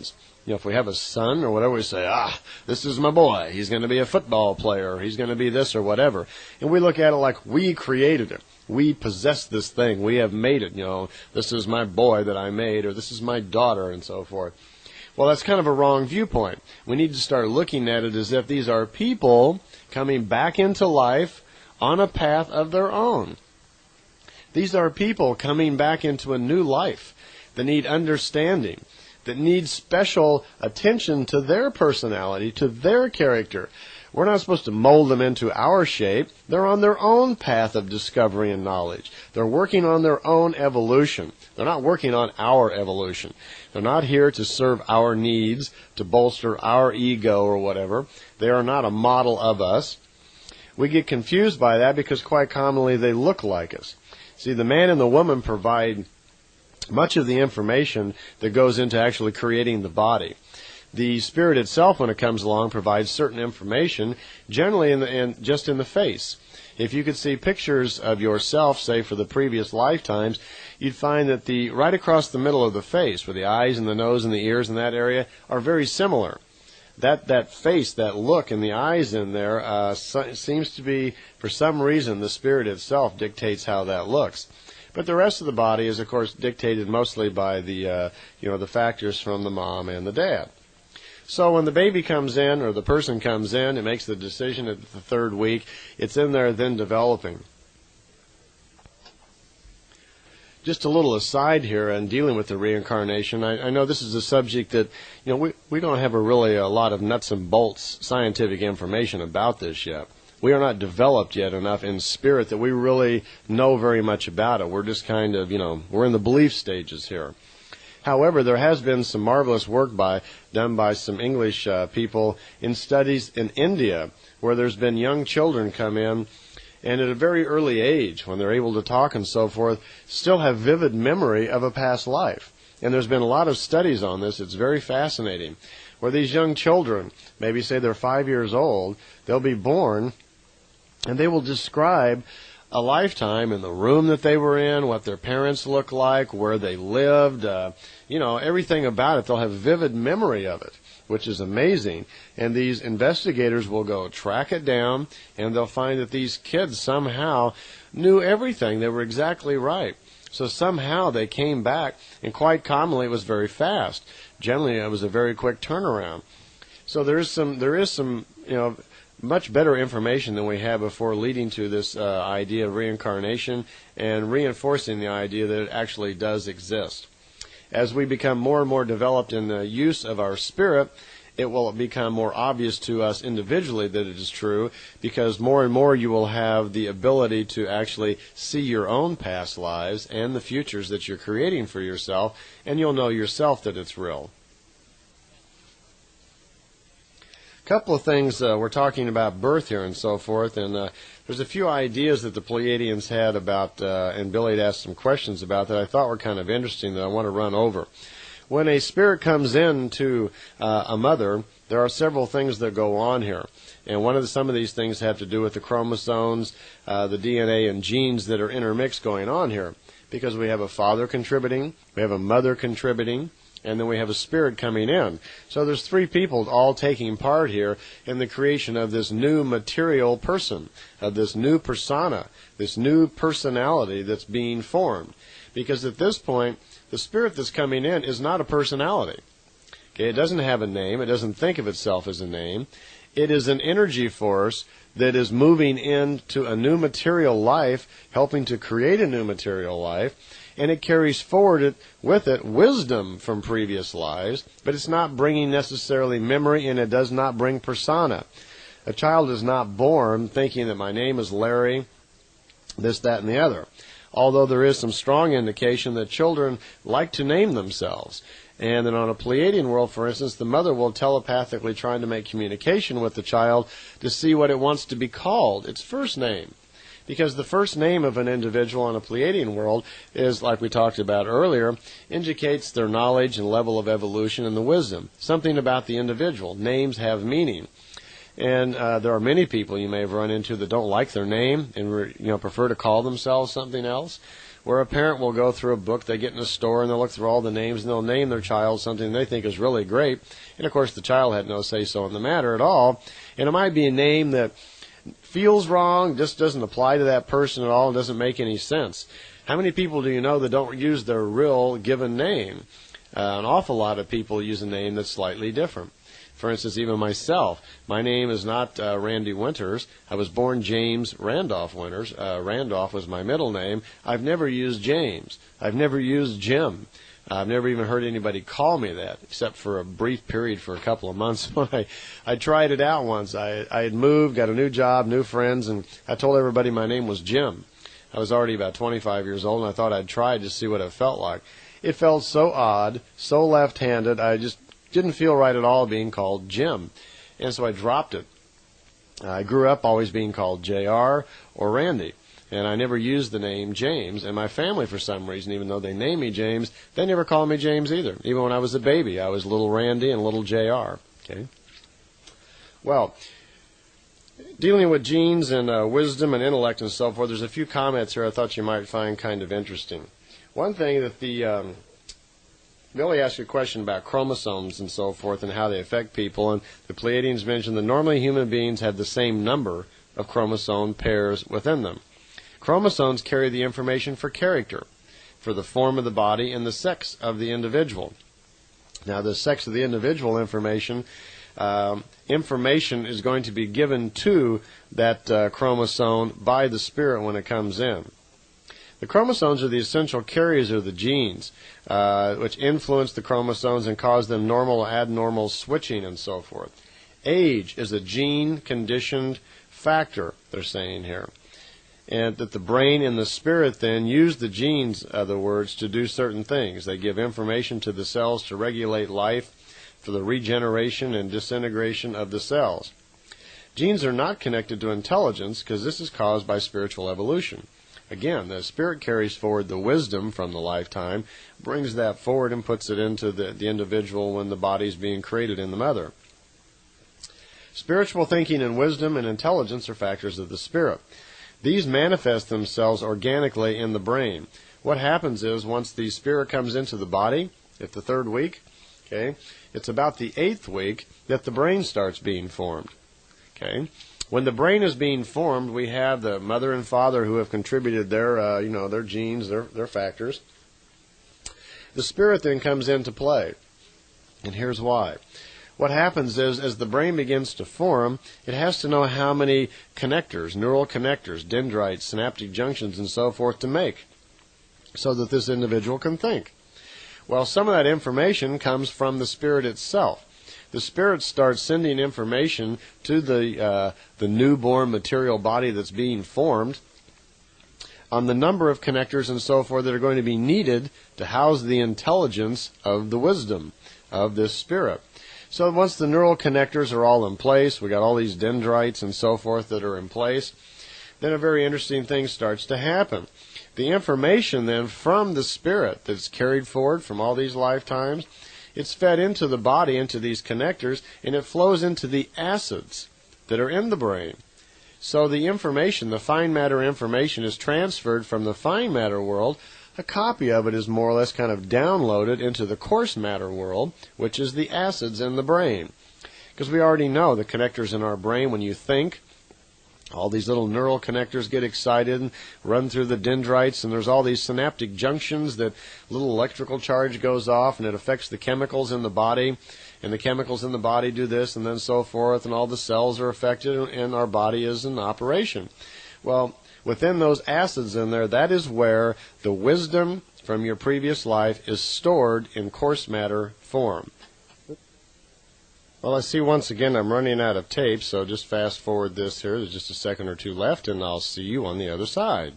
ones. You know, if we have a son or whatever, we say, this is my boy. He's going to be a football player. He's going to be this or whatever. And we look at it like we created it. We possess this thing. We have made it. You know, this is my boy that I made, or this is my daughter, and so forth. Well, that's kind of a wrong viewpoint. We need to start looking at it as if these are people coming back into life on a path of their own. These are people coming back into a new life that need understanding, that need special attention to their personality, to their character. We're not supposed to mold them into our shape. They're on their own path of discovery and knowledge. They're working on their own evolution. They're not working on our evolution. They're not here to serve our needs, to bolster our ego or whatever. They are not a model of us. We get confused by that because quite commonly they look like us. See, the man and the woman provide much of the information that goes into actually creating the body. The spirit itself, when it comes along, provides certain information, generally just in the face. If you could see pictures of yourself, say for the previous lifetimes, you'd find that right across the middle of the face, where the eyes and the nose and the ears in that area are very similar. That face, that look in the eyes in there seems to be, for some reason, the spirit itself dictates how that looks. But the rest of the body is, of course, dictated mostly by the factors from the mom and the dad. So when the baby comes in, or the person comes in, it makes the decision at the 3rd week. It's in there then developing. Just a little aside here in dealing with the reincarnation. I know this is a subject that, we don't have a lot of nuts and bolts scientific information about this yet. We are not developed yet enough in spirit that we really know very much about it. We're just kind of, we're in the belief stages here. However, there has been some marvelous work done by some English people in studies in India where there's been young children come in and at a very early age, when they're able to talk and so forth, still have vivid memory of a past life. And there's been a lot of studies on this. It's very fascinating. Where these young children, maybe say they're 5 years old, they'll be born and they will describe a lifetime in the room that they were in, what their parents looked like, where they lived, everything about it. They'll have vivid memory of it, which is amazing. And these investigators will go track it down, and they'll find that these kids somehow knew everything. They were exactly right. So somehow they came back, and quite commonly it was very fast. Generally, it was a very quick turnaround. So there is some much better information than we had before, leading to this idea of reincarnation and reinforcing the idea that it actually does exist. As we become more and more developed in the use of our spirit, it will become more obvious to us individually that it is true, because more and more you will have the ability to actually see your own past lives and the futures that you're creating for yourself, and you'll know yourself that it's real. Couple of things, we're talking about birth here and so forth, and there's a few ideas that the Plejadians had about, and Billy had asked some questions about that I thought were kind of interesting that I want to run over. When a spirit comes into a mother, there are several things that go on here, and some of these things have to do with the chromosomes, the DNA and genes that are intermixed going on here, because we have a father contributing, we have a mother contributing, and then we have a spirit coming in. So there's 3 people all taking part here in the creation of this new material person, of this new persona, this new personality that's being formed. Because at this point, the spirit that's coming in is not a personality. Okay, it doesn't have a name. It doesn't think of itself as a name. It is an energy force that is moving into a new material life, helping to create a new material life. And it carries forward with it wisdom from previous lives, but it's not bringing necessarily memory, and it does not bring persona. A child is not born thinking that my name is Larry, this, that, and the other. Although there is some strong indication that children like to name themselves. And then on a Pleiadian world, for instance, the mother will telepathically try to make communication with the child to see what it wants to be called, its first name. Because the first name of an individual on a Pleiadian world is, like we talked about earlier, indicates their knowledge and level of evolution and the wisdom. Something about the individual. Names have meaning. And there are many people you may have run into that don't like their name and prefer to call themselves something else. where a parent will go through a book, they get in a store and they'll look through all the names and they'll name their child something they think is really great. And of course the child had no say-so in the matter at all. And it might be a name that feels wrong, just doesn't apply to that person at all, and doesn't make any sense. How many people do you know that don't use their real given name? An awful lot of people use a name that's slightly different. For instance, even myself, my name is not Randy Winters. I was born James Randolph Winters. Randolph was my middle name. I've never used James. I've never used Jim. I've never even heard anybody call me that, except for a brief period for a couple of months when I tried it out once. I had moved, got a new job, new friends, and I told everybody my name was Jim. I was already about 25 years old, and I thought I'd try to see what it felt like. It felt so odd, so left-handed, I just didn't feel right at all being called Jim, and so I dropped it. I grew up always being called JR or Randy. And I never used the name James. And my family, for some reason, even though they named me James, they never called me James either. Even when I was a baby, I was little Randy and little JR. Okay. Well, dealing with genes and wisdom and intellect and so forth, there's a few comments here I thought you might find kind of interesting. One thing that Billy asked you a question about chromosomes and so forth and how they affect people, and the Plejadians mentioned that normally human beings have the same number of chromosome pairs within them. Chromosomes carry the information for character, for the form of the body, and the sex of the individual. Now, the sex of the individual information is going to be given to that chromosome by the spirit when it comes in. The chromosomes are the essential carriers of the genes, which influence the chromosomes and cause them normal, abnormal switching and so forth. Age is a gene-conditioned factor, they're saying here. And that the brain and the spirit then use the genes, in other words, to do certain things. They give information to the cells to regulate life for the regeneration and disintegration of the cells. Genes are not connected to intelligence because this is caused by spiritual evolution. Again, the spirit carries forward the wisdom from the lifetime, brings that forward and puts it into the individual when the body is being created in the mother. Spiritual thinking and wisdom and intelligence are factors of the spirit. These manifest themselves organically in the brain. What happens is once the spirit comes into the body, at the 3rd week, okay, it's about the 8th week that the brain starts being formed. Okay, when the brain is being formed, we have the mother and father who have contributed their, their genes, their factors. The spirit then comes into play, and here's why. What happens is, as the brain begins to form, it has to know how many connectors, neural connectors, dendrites, synaptic junctions, and so forth to make, so that this individual can think. Well, some of that information comes from the spirit itself. The spirit starts sending information to the newborn material body that's being formed on the number of connectors and so forth that are going to be needed to house the intelligence of the wisdom of this spirit. So once the neural connectors are all in place, we got all these dendrites and so forth that are in place, then a very interesting thing starts to happen. The information then from the spirit that's carried forward from all these lifetimes, it's fed into the body, into these connectors, and it flows into the acids that are in the brain. So the information, the fine matter information, is transferred from the fine matter world. A copy of it is more or less kind of downloaded into the coarse matter world, which is the acids in the brain. Because we already know the connectors in our brain, when you think, all these little neural connectors get excited and run through the dendrites, and there's all these synaptic junctions that little electrical charge goes off, and it affects the chemicals in the body, and the chemicals in the body do this, and then so forth, and all the cells are affected, and our body is in operation. Well, within those acids in there, that is where the wisdom from your previous life is stored in coarse matter form. Well, I see once again I'm running out of tape, so just fast forward this here. There's just a second or two left, and I'll see you on the other side.